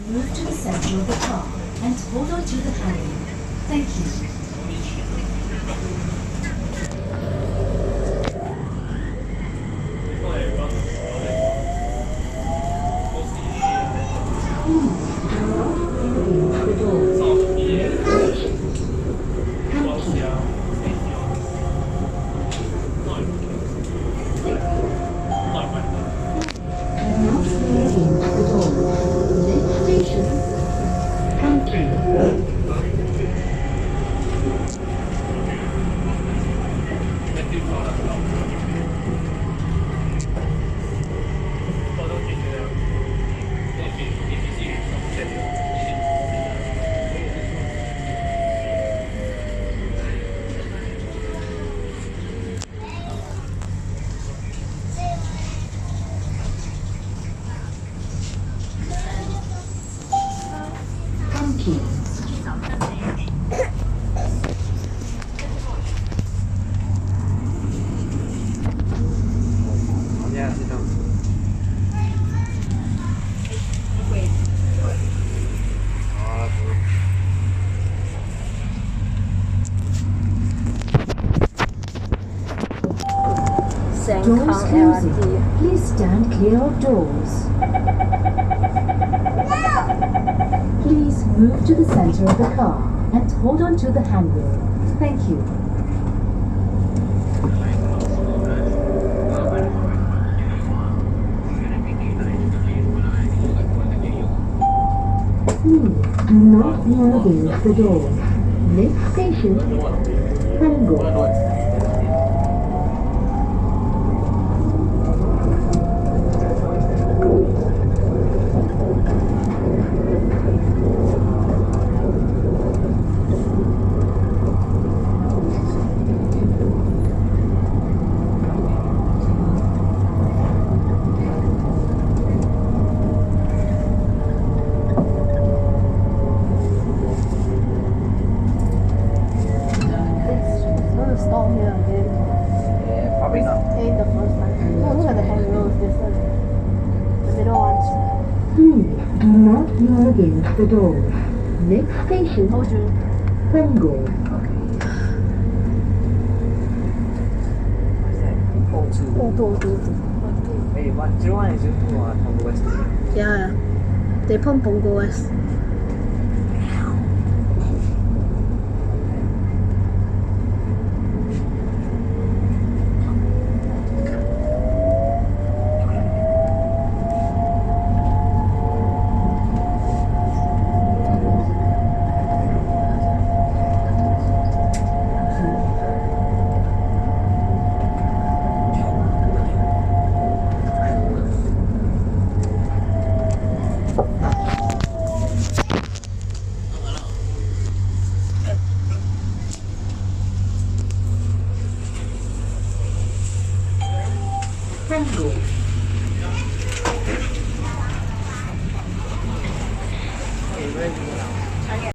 Move to the center of the car and hold on to the handle. Thank you. Doors closing. Please stand clear of doors. Please move to the center of the car and hold on to the handle. Thank you. Please do not lean against the door. Next station, Punggol. Against the door. Next station, Punggol. Hey, 101 is Punggol West. Yeah, they pump Punggol West. Punggol.